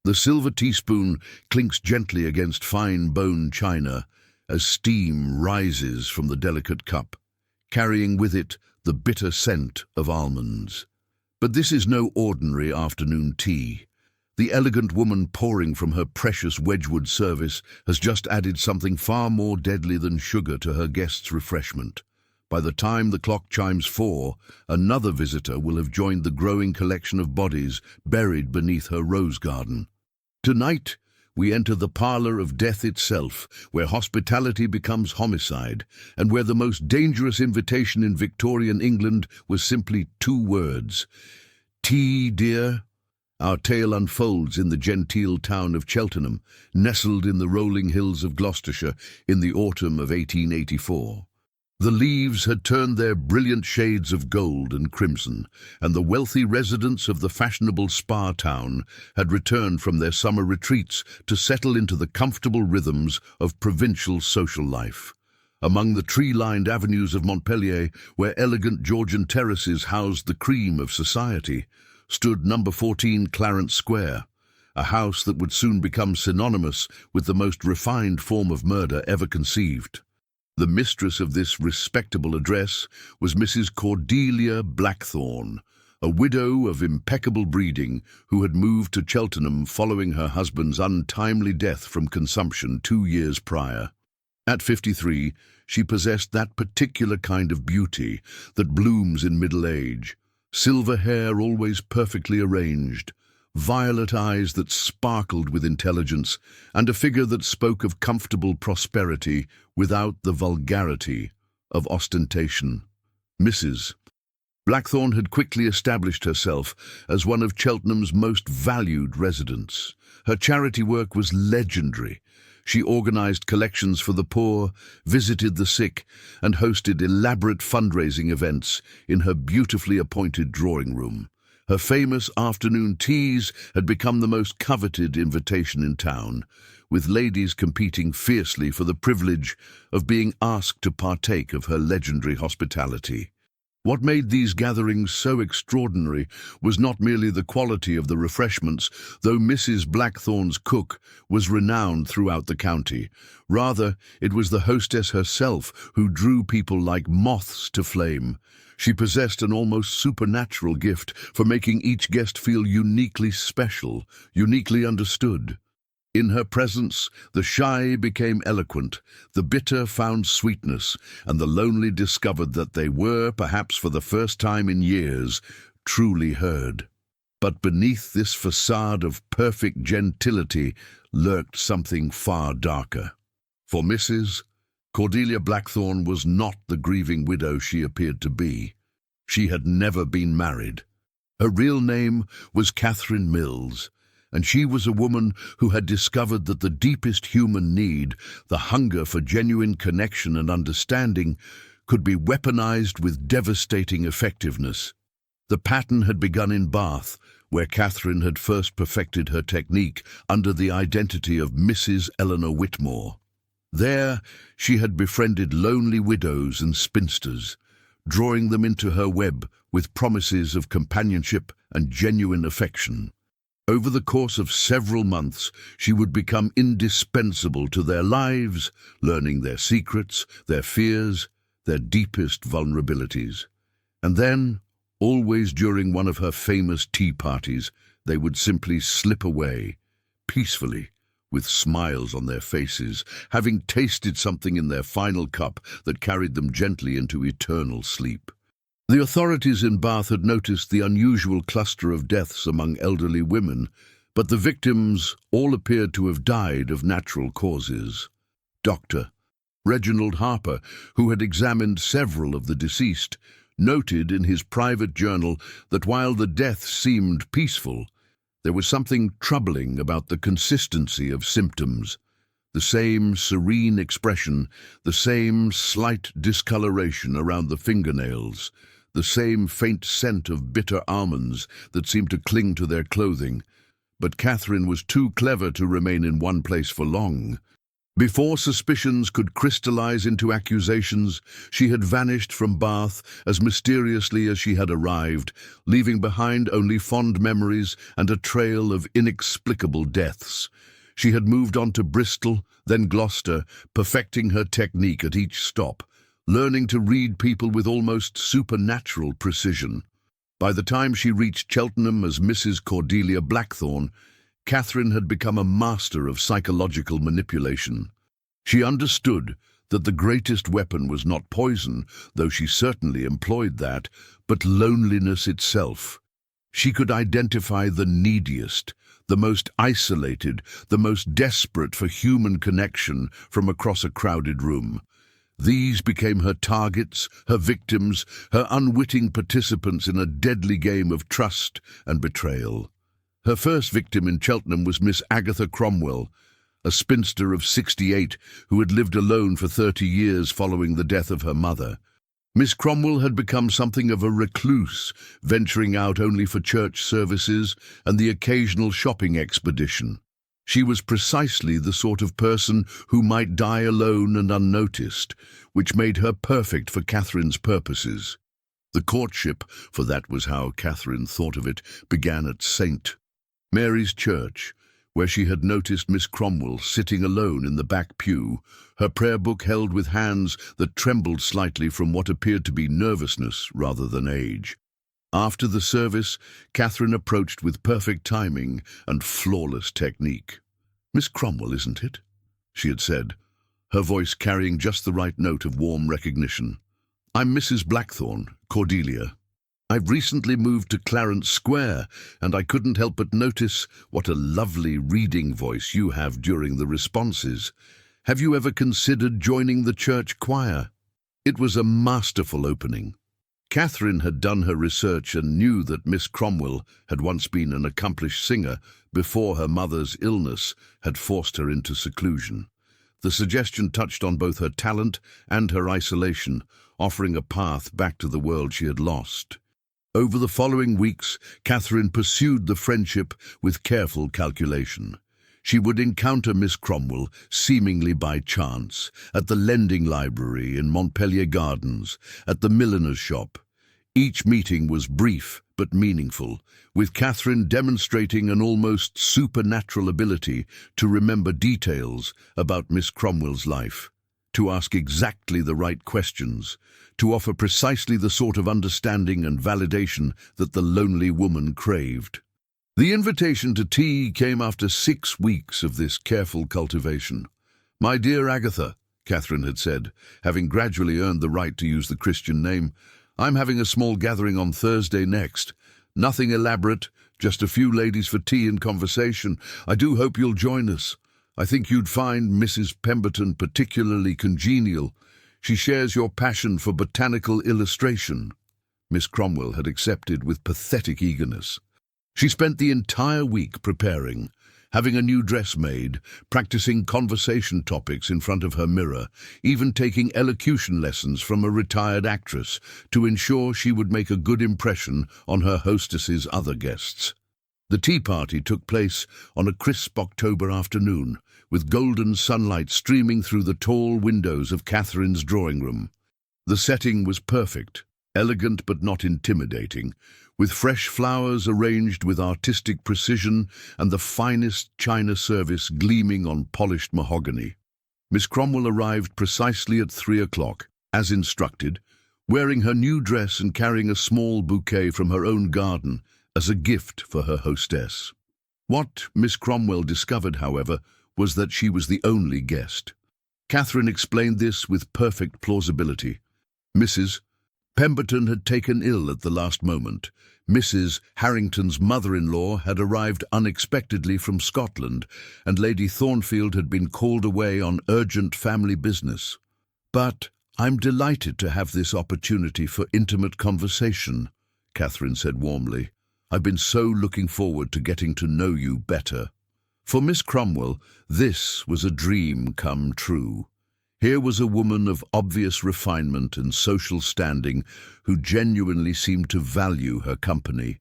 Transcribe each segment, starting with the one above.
The silver teaspoon clinks gently against fine bone china as steam rises from the delicate cup, carrying with it the bitter scent of almonds. But this is no ordinary afternoon tea. The elegant woman pouring from her precious Wedgwood service has just added something far more deadly than sugar to her guest's refreshment. By the time the clock chimes 4, another visitor will have joined the growing collection of bodies buried beneath her rose garden. Tonight, we enter the parlor of death itself, where hospitality becomes homicide, and where the most dangerous invitation in Victorian England was simply 2 words. "Tea, dear?" Our tale unfolds in the genteel town of Cheltenham, nestled in the rolling hills of Gloucestershire in the autumn of 1884. The leaves had turned their brilliant shades of gold and crimson, and the wealthy residents of the fashionable spa town had returned from their summer retreats to settle into the comfortable rhythms of provincial social life. Among the tree-lined avenues of Montpellier, where elegant Georgian terraces housed the cream of society, stood number 14 Clarence Square, a house that would soon become synonymous with the most refined form of murder ever conceived. The mistress of this respectable address was Mrs. Cordelia Blackthorne, a widow of impeccable breeding who had moved to Cheltenham following her husband's untimely death from consumption 2 years prior. At 53, she possessed that particular kind of beauty that blooms in middle age: silver hair always perfectly arranged, violet eyes that sparkled with intelligence, and a figure that spoke of comfortable prosperity without the vulgarity of ostentation. Mrs. Blackthorne had quickly established herself as one of Cheltenham's most valued residents. Her charity work was legendary. She organized collections for the poor, visited the sick, and hosted elaborate fundraising events in her beautifully appointed drawing room. Her famous afternoon teas had become the most coveted invitation in town, with ladies competing fiercely for the privilege of being asked to partake of her legendary hospitality. What made these gatherings so extraordinary was not merely the quality of the refreshments, though Mrs. Blackthorne's cook was renowned throughout the county. Rather, it was the hostess herself who drew people like moths to flame. She possessed an almost supernatural gift for making each guest feel uniquely special, uniquely understood. In her presence, the shy became eloquent, the bitter found sweetness, and the lonely discovered that they were, perhaps for the first time in years, truly heard. But beneath this facade of perfect gentility lurked something far darker. For Mrs. Cordelia Blackthorne was not the grieving widow she appeared to be. She had never been married. Her real name was Catherine Mills, and she was a woman who had discovered that the deepest human need, the hunger for genuine connection and understanding, could be weaponized with devastating effectiveness. The pattern had begun in Bath, where Catherine had first perfected her technique under the identity of Mrs. Eleanor Whitmore. There, she had befriended lonely widows and spinsters, drawing them into her web with promises of companionship and genuine affection. Over the course of several months, she would become indispensable to their lives, learning their secrets, their fears, their deepest vulnerabilities. And then, always during one of her famous tea parties, they would simply slip away, peacefully, with smiles on their faces, having tasted something in their final cup that carried them gently into eternal sleep. The authorities in Bath had noticed the unusual cluster of deaths among elderly women, but the victims all appeared to have died of natural causes. Dr. Reginald Harper, who had examined several of the deceased, noted in his private journal that while the deaths seemed peaceful, there was something troubling about the consistency of symptoms. The same serene expression, the same slight discoloration around the fingernails, the same faint scent of bitter almonds that seemed to cling to their clothing. But Catherine was too clever to remain in one place for long. Before suspicions could crystallize into accusations, she had vanished from Bath as mysteriously as she had arrived, leaving behind only fond memories and a trail of inexplicable deaths. She had moved on to Bristol, then Gloucester, perfecting her technique at each stop, learning to read people with almost supernatural precision. By the time she reached Cheltenham as Mrs. Cordelia Blackthorne, Catherine had become a master of psychological manipulation. She understood that the greatest weapon was not poison, though she certainly employed that, but loneliness itself. She could identify the neediest, the most isolated, the most desperate for human connection from across a crowded room. These became her targets, her victims, her unwitting participants in a deadly game of trust and betrayal. Her first victim in Cheltenham was Miss Agatha Cromwell, a spinster of 68 who had lived alone for 30 years following the death of her mother. Miss Cromwell had become something of a recluse, venturing out only for church services and the occasional shopping expedition. She was precisely the sort of person who might die alone and unnoticed, which made her perfect for Catherine's purposes. The courtship, for that was how Catherine thought of it, began at St. Mary's Church, where she had noticed Miss Cromwell sitting alone in the back pew, her prayer book held with hands that trembled slightly from what appeared to be nervousness rather than age. After the service, Catherine approached with perfect timing and flawless technique. "Miss Cromwell, isn't it?" she had said, her voice carrying just the right note of warm recognition. "I'm Mrs. Blackthorne, Cordelia. I've recently moved to Clarence Square, and I couldn't help but notice what a lovely reading voice you have during the responses. Have you ever considered joining the church choir?" It was a masterful opening. Catherine had done her research and knew that Miss Cromwell had once been an accomplished singer before her mother's illness had forced her into seclusion. The suggestion touched on both her talent and her isolation, offering a path back to the world she had lost. Over the following weeks, Catherine pursued the friendship with careful calculation. She would encounter Miss Cromwell, seemingly by chance, at the lending library in Montpellier Gardens, at the milliner's shop. Each meeting was brief but meaningful, with Catherine demonstrating an almost supernatural ability to remember details about Miss Cromwell's life, to ask exactly the right questions, to offer precisely the sort of understanding and validation that the lonely woman craved. The invitation to tea came after 6 weeks of this careful cultivation. "My dear Agatha," Catherine had said, having gradually earned the right to use the Christian name, "I'm having a small gathering on Thursday next. Nothing elaborate, just a few ladies for tea and conversation. I do hope you'll join us. I think you'd find Mrs. Pemberton particularly congenial. She shares your passion for botanical illustration." Miss Cromwell had accepted with pathetic eagerness. She spent the entire week preparing, having a new dress made, practicing conversation topics in front of her mirror, even taking elocution lessons from a retired actress to ensure she would make a good impression on her hostess's other guests. The tea party took place on a crisp October afternoon, with golden sunlight streaming through the tall windows of Catherine's drawing room. The setting was perfect, elegant but not intimidating, with fresh flowers arranged with artistic precision and the finest china service gleaming on polished mahogany. Miss Cromwell arrived precisely at 3 o'clock, as instructed, wearing her new dress and carrying a small bouquet from her own garden as a gift for her hostess. What Miss Cromwell discovered, however, was that she was the only guest. Catherine explained this with perfect plausibility. Mrs. Pemberton had taken ill at the last moment. Mrs. Harrington's mother-in-law had arrived unexpectedly from Scotland, and Lady Thornfield had been called away on urgent family business. "But I'm delighted to have this opportunity for intimate conversation," Catherine said warmly. "I've been so looking forward to getting to know you better." For Miss Cromwell, this was a dream come true. Here was a woman of obvious refinement and social standing who genuinely seemed to value her company.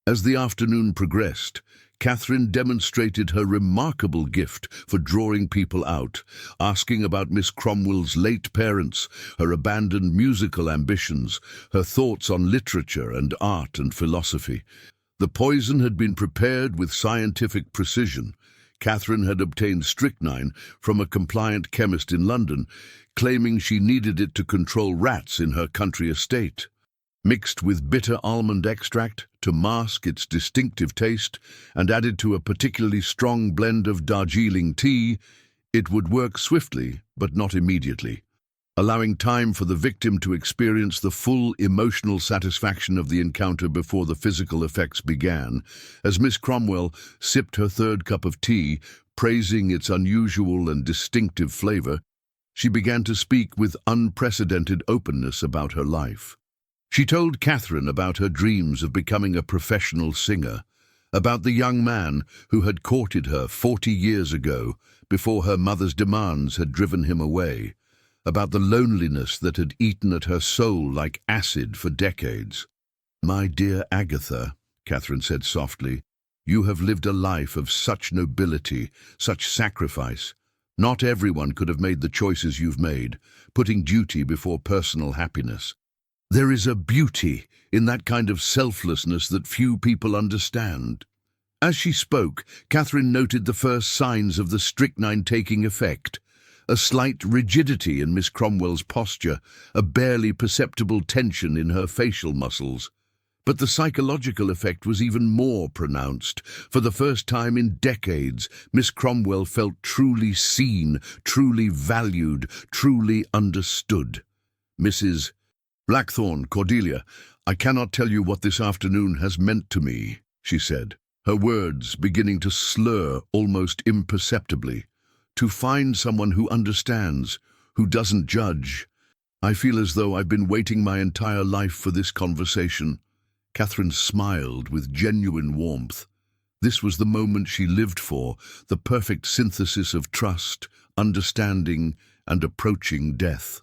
As the afternoon progressed, Catherine demonstrated her remarkable gift for drawing people out, asking about Miss Cromwell's late parents, her abandoned musical ambitions, her thoughts on literature and art and philosophy. The poison had been prepared with scientific precision. Catherine had obtained strychnine from a compliant chemist in London, claiming she needed it to control rats in her country estate. Mixed with bitter almond extract to mask its distinctive taste and added to a particularly strong blend of Darjeeling tea, it would work swiftly but not immediately, allowing time for the victim to experience the full emotional satisfaction of the encounter before the physical effects began. As Miss Cromwell sipped her third cup of tea, praising its unusual and distinctive flavor, she began to speak with unprecedented openness about her life. She told Catherine about her dreams of becoming a professional singer, about the young man who had courted her 40 years ago before her mother's demands had driven him away, about the loneliness that had eaten at her soul like acid for decades. "My dear Agatha," Catherine said softly, "you have lived a life of such nobility, such sacrifice. Not everyone could have made the choices you've made, putting duty before personal happiness. There is a beauty in that kind of selflessness that few people understand." As she spoke, Catherine noted the first signs of the strychnine taking effect. A slight rigidity in Miss Cromwell's posture, a barely perceptible tension in her facial muscles. But the psychological effect was even more pronounced. For the first time in decades, Miss Cromwell felt truly seen, truly valued, truly understood. "Mrs. Blackthorne, Cordelia, I cannot tell you what this afternoon has meant to me," she said, her words beginning to slur almost imperceptibly. "To find someone who understands, who doesn't judge. I feel as though I've been waiting my entire life for this conversation." Catherine smiled with genuine warmth. This was the moment she lived for, the perfect synthesis of trust, understanding, and approaching death.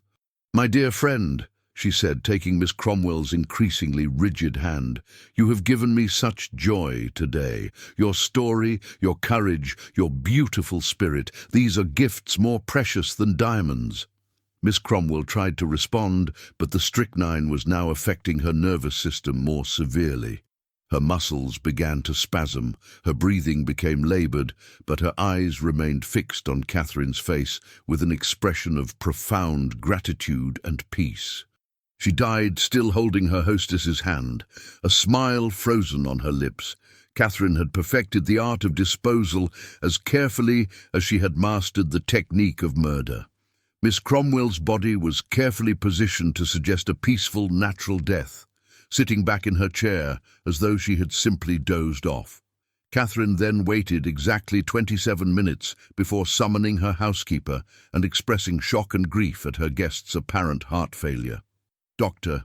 "My dear friend," she said, taking Miss Cromwell's increasingly rigid hand, "you have given me such joy today. Your story, your courage, your beautiful spirit, these are gifts more precious than diamonds." Miss Cromwell tried to respond, but the strychnine was now affecting her nervous system more severely. Her muscles began to spasm, her breathing became labored, but her eyes remained fixed on Catherine's face with an expression of profound gratitude and peace. She died still holding her hostess's hand, a smile frozen on her lips. Catherine had perfected the art of disposal as carefully as she had mastered the technique of murder. Miss Cromwell's body was carefully positioned to suggest a peaceful, natural death, sitting back in her chair as though she had simply dozed off. Catherine then waited exactly 27 minutes before summoning her housekeeper and expressing shock and grief at her guest's apparent heart failure. Dr.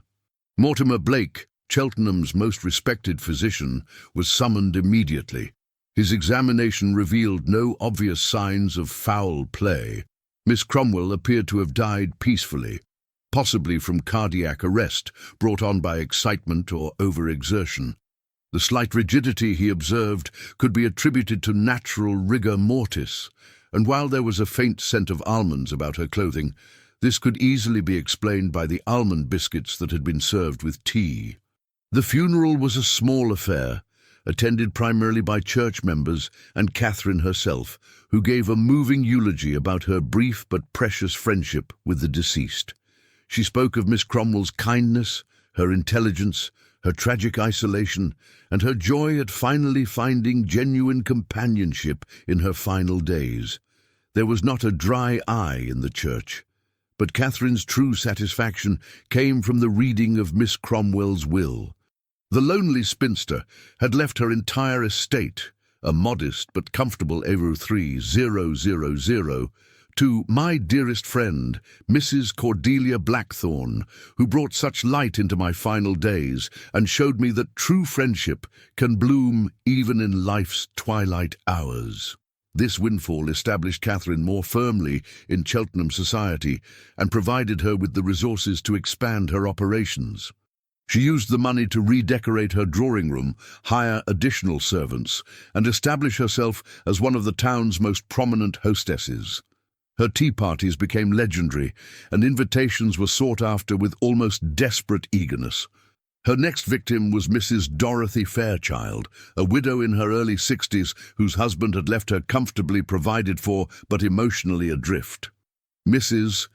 Mortimer Blake, Cheltenham's most respected physician, was summoned immediately. His examination revealed no obvious signs of foul play. Miss Cromwell appeared to have died peacefully, possibly from cardiac arrest brought on by excitement or overexertion. The slight rigidity he observed could be attributed to natural rigor mortis, and while there was a faint scent of almonds about her clothing, this could easily be explained by the almond biscuits that had been served with tea. The funeral was a small affair, attended primarily by church members and Catherine herself, who gave a moving eulogy about her brief but precious friendship with the deceased. She spoke of Miss Cromwell's kindness, her intelligence, her tragic isolation, and her joy at finally finding genuine companionship in her final days. There was not a dry eye in the church, but Catherine's true satisfaction came from the reading of Miss Cromwell's will. The lonely spinster had left her entire estate, a modest but comfortable Euro 3000, to "my dearest friend, Mrs. Cordelia Blackthorne, who brought such light into my final days and showed me that true friendship can bloom even in life's twilight hours." This windfall established Catherine more firmly in Cheltenham society and provided her with the resources to expand her operations. She used the money to redecorate her drawing room, hire additional servants, and establish herself as one of the town's most prominent hostesses. Her tea parties became legendary, and invitations were sought after with almost desperate eagerness. Her next victim was Mrs. Dorothy Fairchild, a widow in her early 60s whose husband had left her comfortably provided for but emotionally adrift. Mrs.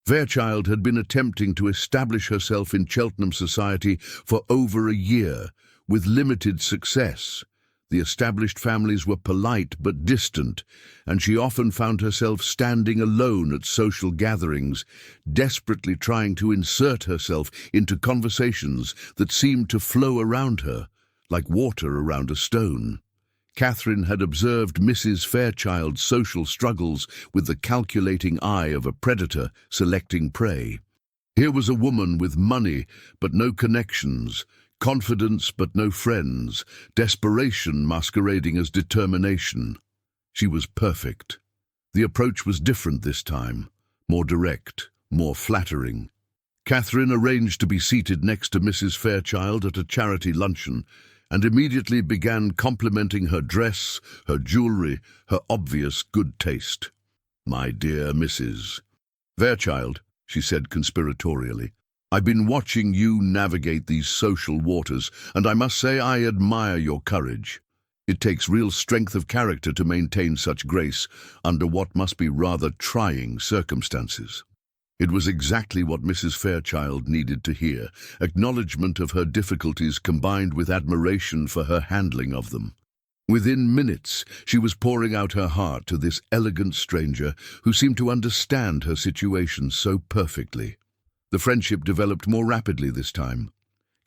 Fairchild had been attempting to establish herself in Cheltenham society for over a year, with limited success. The established families were polite but distant, and she often found herself standing alone at social gatherings, desperately trying to insert herself into conversations that seemed to flow around her, like water around a stone. Catherine had observed Mrs. Fairchild's social struggles with the calculating eye of a predator selecting prey. Here was a woman with money but no connections, confidence but no friends, desperation masquerading as determination. She was perfect. The approach was different this time, more direct, more flattering. Catherine arranged to be seated next to Mrs. Fairchild at a charity luncheon, and immediately began complimenting her dress, her jewellery, her obvious good taste. "My dear Mrs. Fairchild," she said conspiratorially, "I've been watching you navigate these social waters, and I must say I admire your courage. It takes real strength of character to maintain such grace under what must be rather trying circumstances." It was exactly what Mrs. Fairchild needed to hear, acknowledgement of her difficulties combined with admiration for her handling of them. Within minutes, she was pouring out her heart to this elegant stranger who seemed to understand her situation so perfectly. The friendship developed more rapidly this time.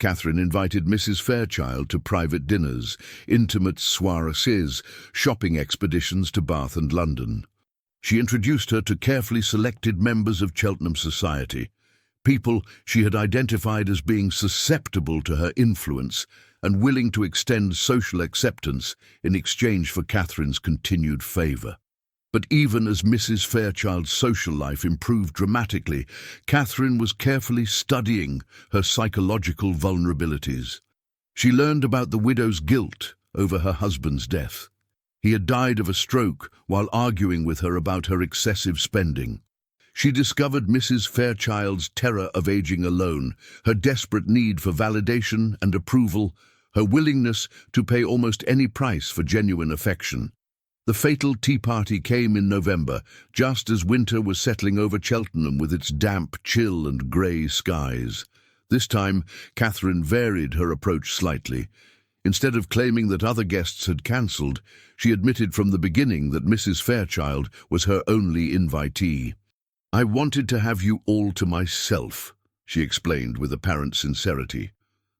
Catherine invited Mrs. Fairchild to private dinners, intimate soirees, shopping expeditions to Bath and London. She introduced her to carefully selected members of Cheltenham society, people she had identified as being susceptible to her influence and willing to extend social acceptance in exchange for Catherine's continued favour. But even as Mrs. Fairchild's social life improved dramatically, Catherine was carefully studying her psychological vulnerabilities. She learned about the widow's guilt over her husband's death. He had died of a stroke while arguing with her about her excessive spending. She discovered Mrs. Fairchild's terror of aging alone, her desperate need for validation and approval, her willingness to pay almost any price for genuine affection. The fatal tea party came in November, just as winter was settling over Cheltenham with its damp chill and grey skies. This time, Catherine varied her approach slightly. Instead of claiming that other guests had cancelled, she admitted from the beginning that Mrs. Fairchild was her only invitee. "I wanted to have you all to myself," she explained with apparent sincerity.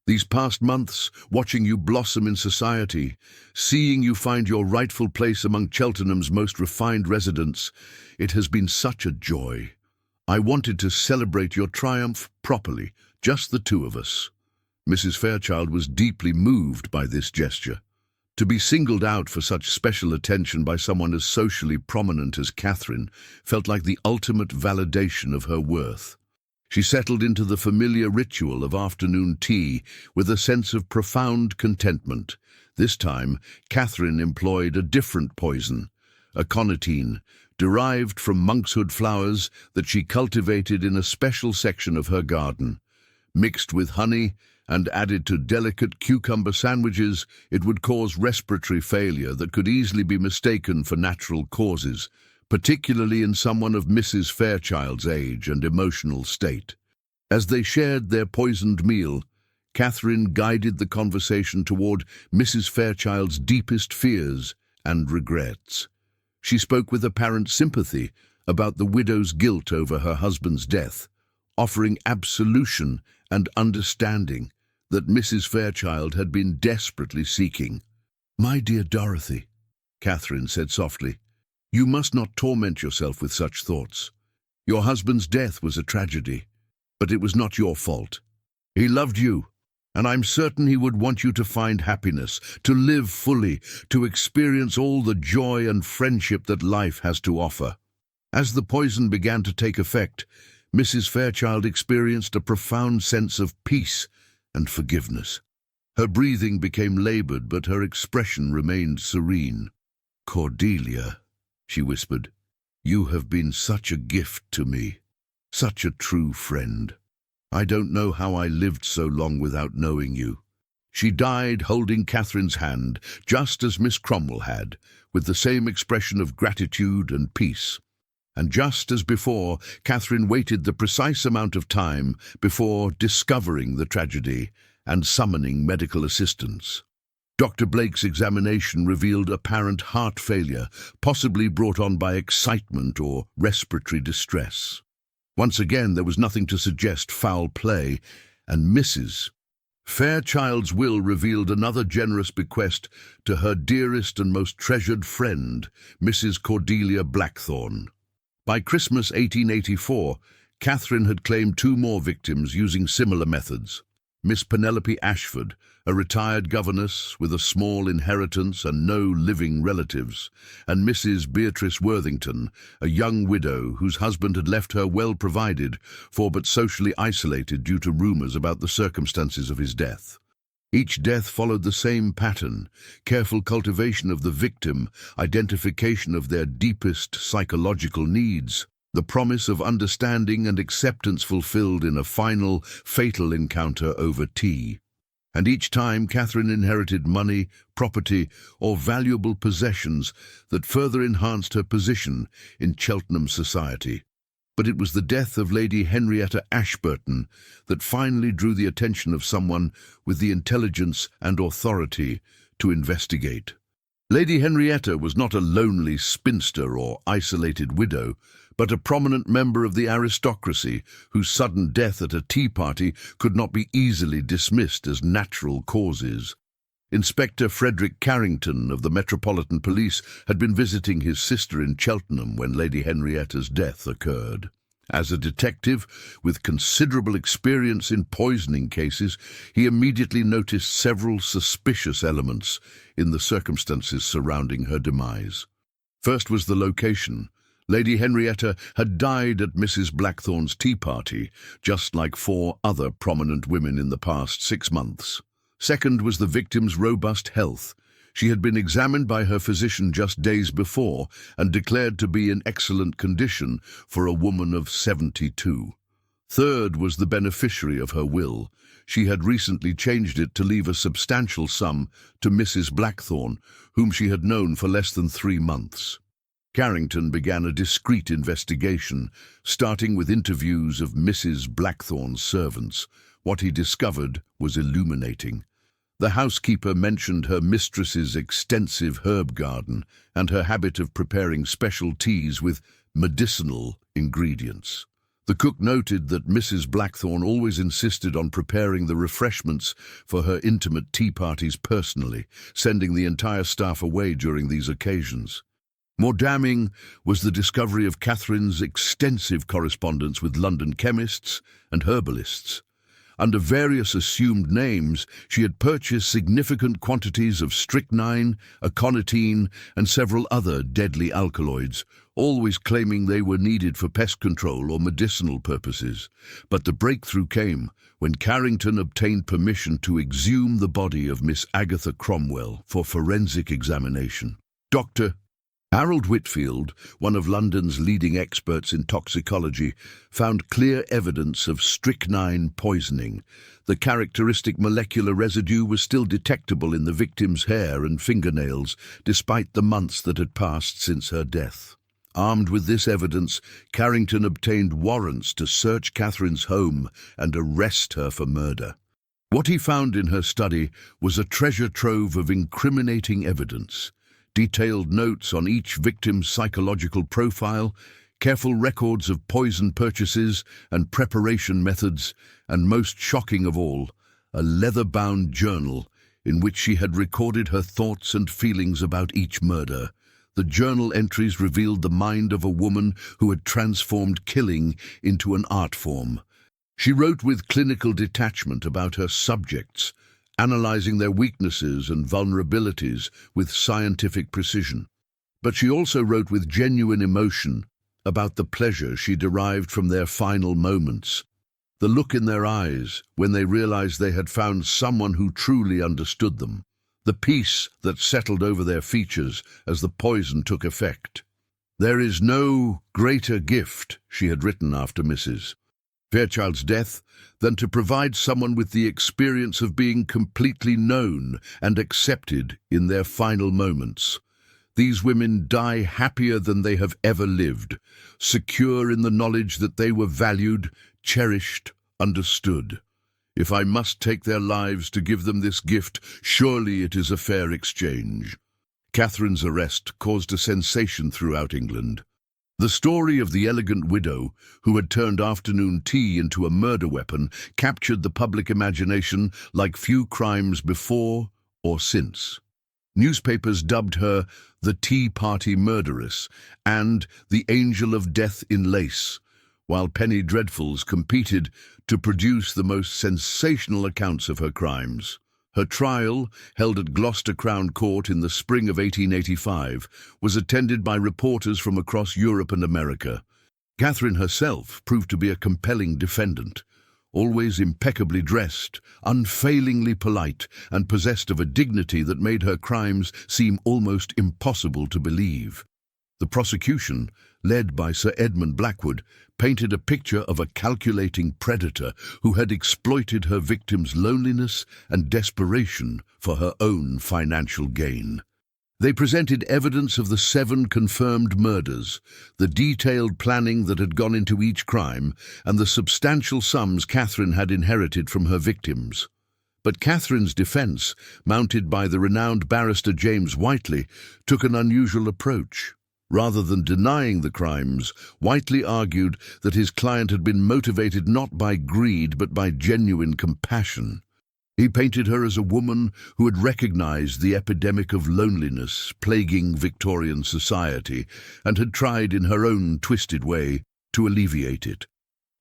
"These past months, watching you blossom in society, seeing you find your rightful place among Cheltenham's most refined residents, it has been such a joy. I wanted to celebrate your triumph properly, just the two of us." Mrs. Fairchild was deeply moved by this gesture. To be singled out for such special attention by someone as socially prominent as Catherine felt like the ultimate validation of her worth. She settled into the familiar ritual of afternoon tea with a sense of profound contentment. This time, Catherine employed a different poison, aconitine, derived from monkshood flowers that she cultivated in a special section of her garden. Mixed with honey and added to delicate cucumber sandwiches, it would cause respiratory failure that could easily be mistaken for natural causes, particularly in someone of Mrs. Fairchild's age and emotional state. As they shared their poisoned meal, Catherine guided the conversation toward Mrs. Fairchild's deepest fears and regrets. She spoke with apparent sympathy about the widow's guilt over her husband's death, offering absolution and understanding that Mrs. Fairchild had been desperately seeking. "My dear Dorothy," Catherine said softly, "you must not torment yourself with such thoughts. Your husband's death was a tragedy, but it was not your fault. He loved you, and I'm certain he would want you to find happiness, to live fully, to experience all the joy and friendship that life has to offer." As the poison began to take effect, Mrs. Fairchild experienced a profound sense of peace and forgiveness. Her breathing became labored, but her expression remained serene. "Cordelia," she whispered, "you have been such a gift to me, such a true friend. I don't know how I lived so long without knowing you." She died holding Catherine's hand, just as Miss Cromwell had, with the same expression of gratitude and peace. And just as before, Catherine waited the precise amount of time before discovering the tragedy and summoning medical assistance. Dr. Blake's examination revealed apparent heart failure, possibly brought on by excitement or respiratory distress. Once again, there was nothing to suggest foul play, and Mrs. Fairchild's will revealed another generous bequest to her dearest and most treasured friend, Mrs. Cordelia Blackthorne. By Christmas 1884, Catherine had claimed 2 more victims using similar methods. Miss Penelope Ashford, a retired governess with a small inheritance and no living relatives, and Mrs. Beatrice Worthington, a young widow whose husband had left her well provided for but socially isolated due to rumors about the circumstances of his death. Each death followed the same pattern: careful cultivation of the victim, identification of their deepest psychological needs, the promise of understanding and acceptance fulfilled in a final, fatal encounter over tea. And each time Catherine inherited money, property, or valuable possessions that further enhanced her position in Cheltenham society. But it was the death of Lady Henrietta Ashburton that finally drew the attention of someone with the intelligence and authority to investigate. Lady Henrietta was not a lonely spinster or isolated widow, but a prominent member of the aristocracy whose sudden death at a tea party could not be easily dismissed as natural causes. Inspector Frederick Carrington of the Metropolitan Police had been visiting his sister in Cheltenham when Lady Henrietta's death occurred. As a detective with considerable experience in poisoning cases, he immediately noticed several suspicious elements in the circumstances surrounding her demise. First was the location. Lady Henrietta had died at Mrs. Blackthorne's tea party, just like 4 other prominent women in the past 6 months. Second was the victim's robust health. She had been examined by her physician just days before and declared to be in excellent condition for a woman of 72. Third was the beneficiary of her will. She had recently changed it to leave a substantial sum to Mrs. Blackthorne, whom she had known for less than 3 months. Carrington began a discreet investigation, starting with interviews of Mrs. Blackthorne's servants. What he discovered was illuminating. The housekeeper mentioned her mistress's extensive herb garden and her habit of preparing special teas with medicinal ingredients. The cook noted that Mrs. Blackthorne always insisted on preparing the refreshments for her intimate tea parties personally, sending the entire staff away during these occasions. More damning was the discovery of Catherine's extensive correspondence with London chemists and herbalists. Under various assumed names, she had purchased significant quantities of strychnine, aconitine, and several other deadly alkaloids, always claiming they were needed for pest control or medicinal purposes. But the breakthrough came when Carrington obtained permission to exhume the body of Miss Agatha Cromwell for forensic examination. Dr. Harold Whitfield, one of London's leading experts in toxicology, found clear evidence of strychnine poisoning. The characteristic molecular residue was still detectable in the victim's hair and fingernails, despite the months that had passed since her death. Armed with this evidence, Carrington obtained warrants to search Catherine's home and arrest her for murder. What he found in her study was a treasure trove of incriminating evidence. Detailed notes on each victim's psychological profile, careful records of poison purchases and preparation methods, and most shocking of all, a leather-bound journal in which she had recorded her thoughts and feelings about each murder. The journal entries revealed the mind of a woman who had transformed killing into an art form. She wrote with clinical detachment about her subjects, analyzing their weaknesses and vulnerabilities with scientific precision. But she also wrote with genuine emotion about the pleasure she derived from their final moments. The look in their eyes when they realized they had found someone who truly understood them. The peace that settled over their features as the poison took effect. "There is no greater gift," she had written after Mrs. Fairchild's death, than to provide someone with the experience of being completely known and accepted in their final moments. These women die happier than they have ever lived, secure in the knowledge that they were valued, cherished, understood. If I must take their lives to give them this gift, surely it is a fair exchange. Catherine's arrest caused a sensation throughout England. The story of the elegant widow who had turned afternoon tea into a murder weapon captured the public imagination like few crimes before or since. Newspapers dubbed her the Tea Party Murderess and the Angel of Death in Lace, while penny dreadfuls competed to produce the most sensational accounts of her crimes. Her trial, held at Gloucester Crown Court in the spring of 1885, was attended by reporters from across Europe and America. Catherine herself proved to be a compelling defendant, always impeccably dressed, unfailingly polite, and possessed of a dignity that made her crimes seem almost impossible to believe. The prosecution, led by Sir Edmund Blackwood, painted a picture of a calculating predator who had exploited her victim's loneliness and desperation for her own financial gain. They presented evidence of the 7 confirmed murders, the detailed planning that had gone into each crime, and the substantial sums Catherine had inherited from her victims. But Catherine's defence, mounted by the renowned barrister James Whiteley, took an unusual approach. Rather than denying the crimes, Whiteley argued that his client had been motivated not by greed but by genuine compassion. He painted her as a woman who had recognized the epidemic of loneliness plaguing Victorian society and had tried in her own twisted way to alleviate it.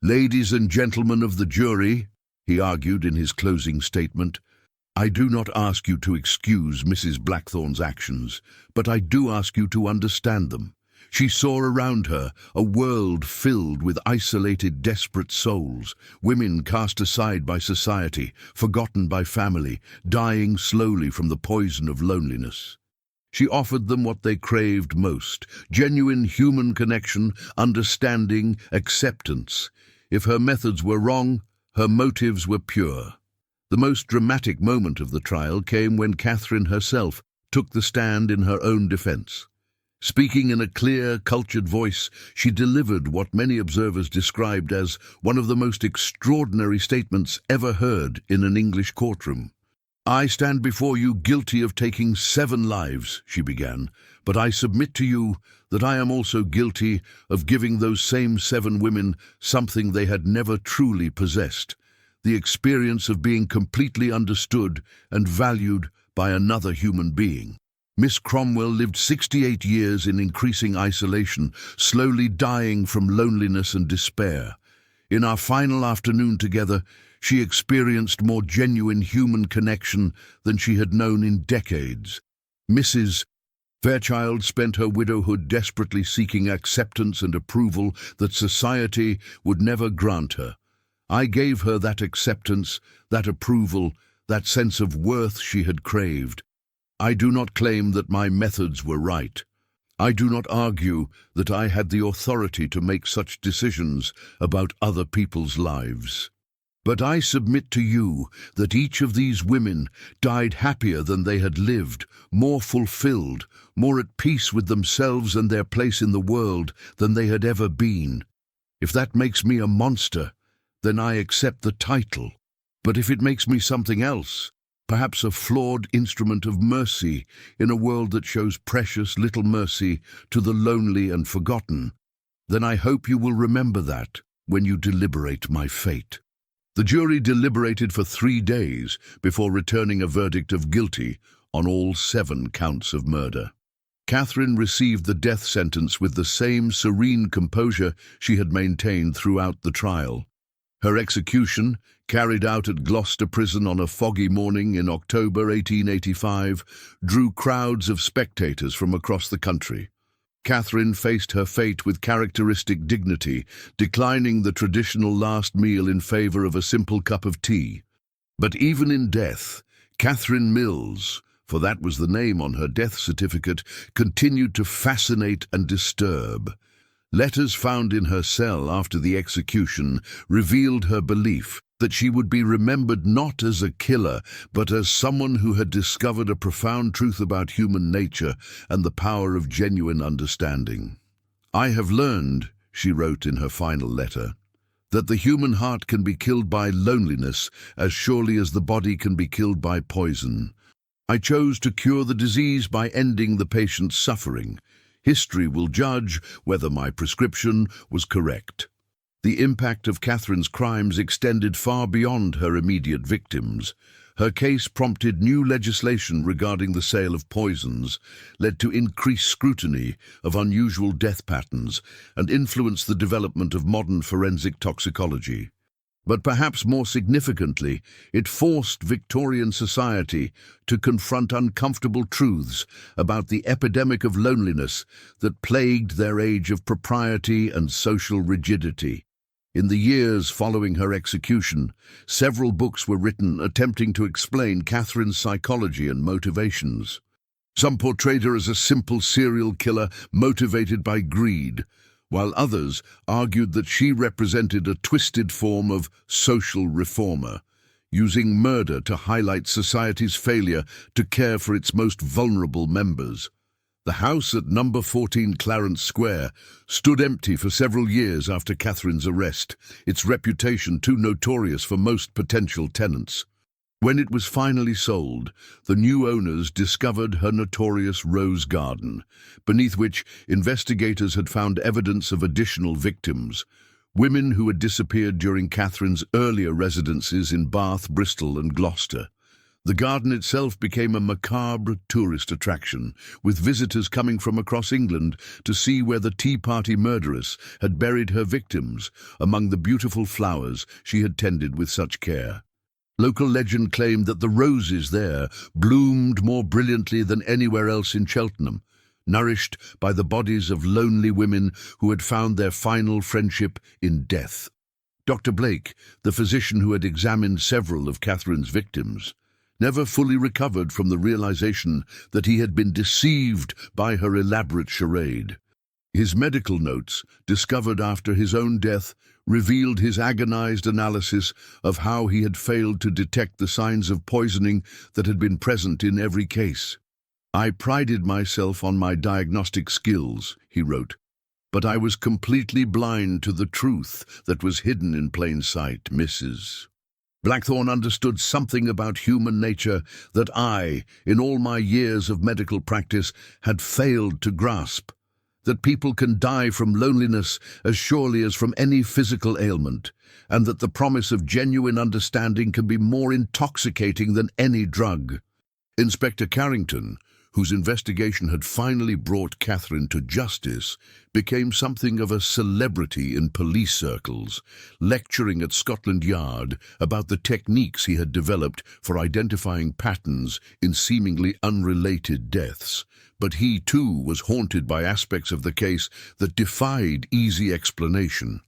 "Ladies and gentlemen of the jury," he argued in his closing statement, "I do not ask you to excuse Mrs. Blackthorne's actions, but I do ask you to understand them. She saw around her a world filled with isolated, desperate souls, women cast aside by society, forgotten by family, dying slowly from the poison of loneliness. She offered them what they craved most, genuine human connection, understanding, acceptance. If her methods were wrong, her motives were pure." The most dramatic moment of the trial came when Catherine herself took the stand in her own defence. Speaking in a clear, cultured voice, she delivered what many observers described as one of the most extraordinary statements ever heard in an English courtroom. "I stand before you guilty of taking 7 lives," she began, "but I submit to you that I am also guilty of giving those same 7 women something they had never truly possessed, the experience of being completely understood and valued by another human being." Miss Cromwell lived 68 years in increasing isolation, slowly dying from loneliness and despair. In our final afternoon together, she experienced more genuine human connection than she had known in decades. Mrs. Fairchild spent her widowhood desperately seeking acceptance and approval that society would never grant her. I gave her that acceptance, that approval, that sense of worth she had craved. I do not claim that my methods were right. I do not argue that I had the authority to make such decisions about other people's lives. But I submit to you that each of these women died happier than they had lived, more fulfilled, more at peace with themselves and their place in the world than they had ever been. If that makes me a monster, then I accept the title. But if it makes me something else, perhaps a flawed instrument of mercy in a world that shows precious little mercy to the lonely and forgotten, then I hope you will remember that when you deliberate my fate. The jury deliberated for 3 days before returning a verdict of guilty on all 7 counts of murder. Catherine received the death sentence with the same serene composure she had maintained throughout the trial. Her execution, carried out at Gloucester Prison on a foggy morning in October 1885, drew crowds of spectators from across the country. Catherine faced her fate with characteristic dignity, declining the traditional last meal in favor of a simple cup of tea. But even in death, Catherine Mills, for that was the name on her death certificate, continued to fascinate and disturb. Letters found in her cell after the execution revealed her belief that she would be remembered not as a killer, but as someone who had discovered a profound truth about human nature and the power of genuine understanding. "I have learned," she wrote in her final letter, "that the human heart can be killed by loneliness as surely as the body can be killed by poison. I chose to cure the disease by ending the patient's suffering. History will judge whether my prescription was correct." The impact of Catherine's crimes extended far beyond her immediate victims. Her case prompted new legislation regarding the sale of poisons, led to increased scrutiny of unusual death patterns, and influenced the development of modern forensic toxicology. But perhaps more significantly, it forced Victorian society to confront uncomfortable truths about the epidemic of loneliness that plagued their age of propriety and social rigidity. In the years following her execution, several books were written attempting to explain Catherine's psychology and motivations. Some portrayed her as a simple serial killer motivated by greed, while others argued that she represented a twisted form of social reformer, using murder to highlight society's failure to care for its most vulnerable members. The house at number 14 Clarence Square stood empty for several years after Catherine's arrest, its reputation too notorious for most potential tenants. When it was finally sold, the new owners discovered her notorious rose garden, beneath which investigators had found evidence of additional victims, women who had disappeared during Catherine's earlier residences in Bath, Bristol and Gloucester. The garden itself became a macabre tourist attraction, with visitors coming from across England to see where the Tea Party murderess had buried her victims among the beautiful flowers she had tended with such care. Local legend claimed that the roses there bloomed more brilliantly than anywhere else in Cheltenham, nourished by the bodies of lonely women who had found their final friendship in death. Dr. Blake, the physician who had examined several of Catherine's victims, never fully recovered from the realization that he had been deceived by her elaborate charade. His medical notes, discovered after his own death, revealed his agonized analysis of how he had failed to detect the signs of poisoning that had been present in every case. "I prided myself on my diagnostic skills," he wrote, "but I was completely blind to the truth that was hidden in plain sight, Mrs. Blackthorne understood something about human nature that I, in all my years of medical practice, had failed to grasp. That people can die from loneliness as surely as from any physical ailment, and that the promise of genuine understanding can be more intoxicating than any drug." Inspector Carrington, whose investigation had finally brought Catherine to justice, became something of a celebrity in police circles, lecturing at Scotland Yard about the techniques he had developed for identifying patterns in seemingly unrelated deaths. But he, too, was haunted by aspects of the case that defied easy explanation.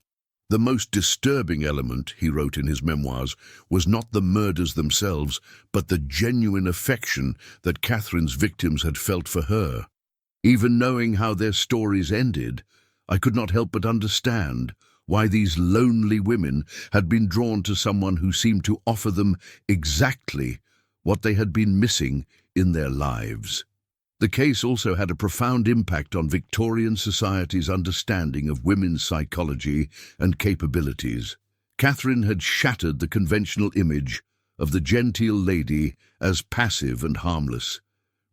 "The most disturbing element," he wrote in his memoirs, "was not the murders themselves, but the genuine affection that Catherine's victims had felt for her. Even knowing how their stories ended, I could not help but understand why these lonely women had been drawn to someone who seemed to offer them exactly what they had been missing in their lives." The case also had a profound impact on Victorian society's understanding of women's psychology and capabilities. Catherine had shattered the conventional image of the genteel lady as passive and harmless,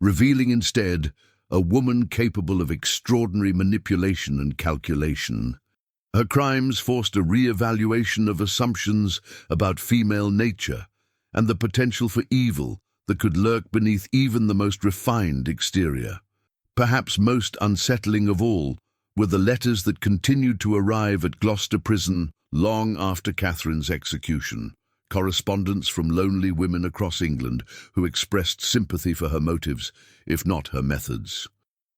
revealing instead a woman capable of extraordinary manipulation and calculation. Her crimes forced a re-evaluation of assumptions about female nature and the potential for evil that could lurk beneath even the most refined exterior. Perhaps most unsettling of all were the letters that continued to arrive at Gloucester Prison long after Catherine's execution, correspondence from lonely women across England who expressed sympathy for her motives, if not her methods.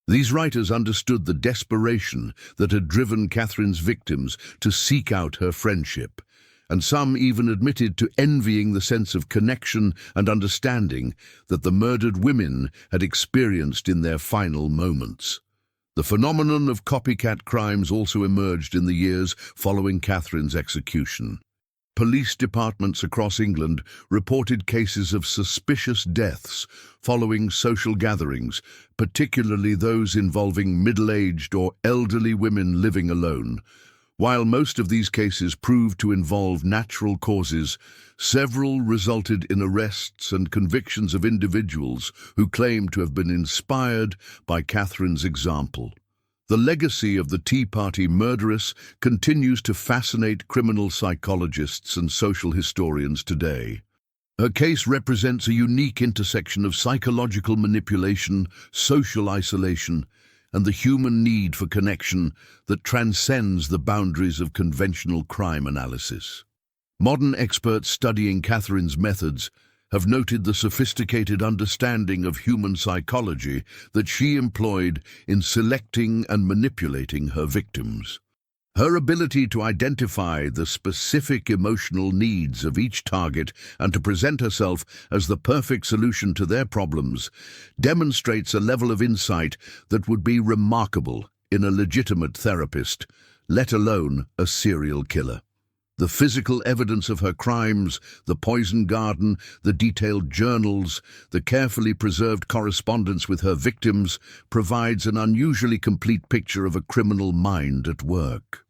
These writers understood the desperation that had driven Catherine's victims to seek out her friendship, and some even admitted to envying the sense of connection and understanding that the murdered women had experienced in their final moments. The phenomenon of copycat crimes also emerged in the years following Catherine's execution. Police departments across England reported cases of suspicious deaths following social gatherings, particularly those involving middle-aged or elderly women living alone. While most of these cases proved to involve natural causes, several resulted in arrests and convictions of individuals who claimed to have been inspired by Catherine's example. The legacy of the Tea Party murderess continues to fascinate criminal psychologists and social historians today. Her case represents a unique intersection of psychological manipulation, social isolation, and the human need for connection that transcends the boundaries of conventional crime analysis. Modern experts studying Catherine's methods have noted the sophisticated understanding of human psychology that she employed in selecting and manipulating her victims. Her ability to identify the specific emotional needs of each target and to present herself as the perfect solution to their problems demonstrates a level of insight that would be remarkable in a legitimate therapist, let alone a serial killer. The physical evidence of her crimes, the poison garden, the detailed journals, the carefully preserved correspondence with her victims provides an unusually complete picture of a criminal mind at work.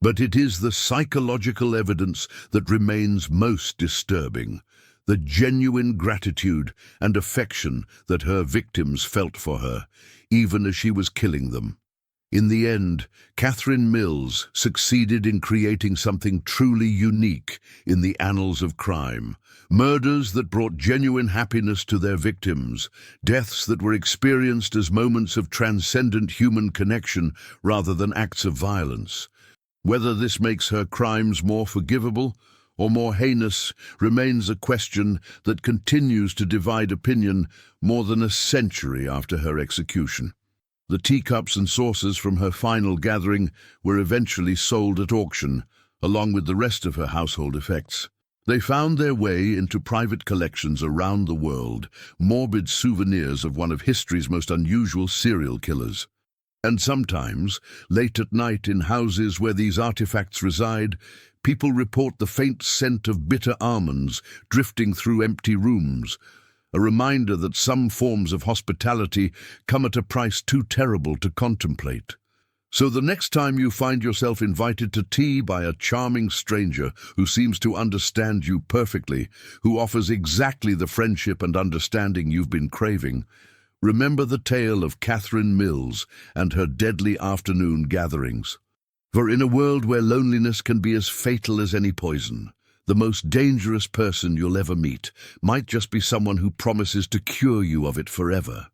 But it is the psychological evidence that remains most disturbing, the genuine gratitude and affection that her victims felt for her, even as she was killing them. In the end, Catherine Mills succeeded in creating something truly unique in the annals of crime. Murders that brought genuine happiness to their victims, deaths that were experienced as moments of transcendent human connection rather than acts of violence. Whether this makes her crimes more forgivable or more heinous remains a question that continues to divide opinion more than a century after her execution. The teacups and saucers from her final gathering were eventually sold at auction, along with the rest of her household effects. They found their way into private collections around the world, morbid souvenirs of one of history's most unusual serial killers. And sometimes, late at night in houses where these artifacts reside, people report the faint scent of bitter almonds drifting through empty rooms, a reminder that some forms of hospitality come at a price too terrible to contemplate. So the next time you find yourself invited to tea by a charming stranger who seems to understand you perfectly, who offers exactly the friendship and understanding you've been craving, remember the tale of Catherine Mills and her deadly afternoon gatherings. For in a world where loneliness can be as fatal as any poison, the most dangerous person you'll ever meet might just be someone who promises to cure you of it forever.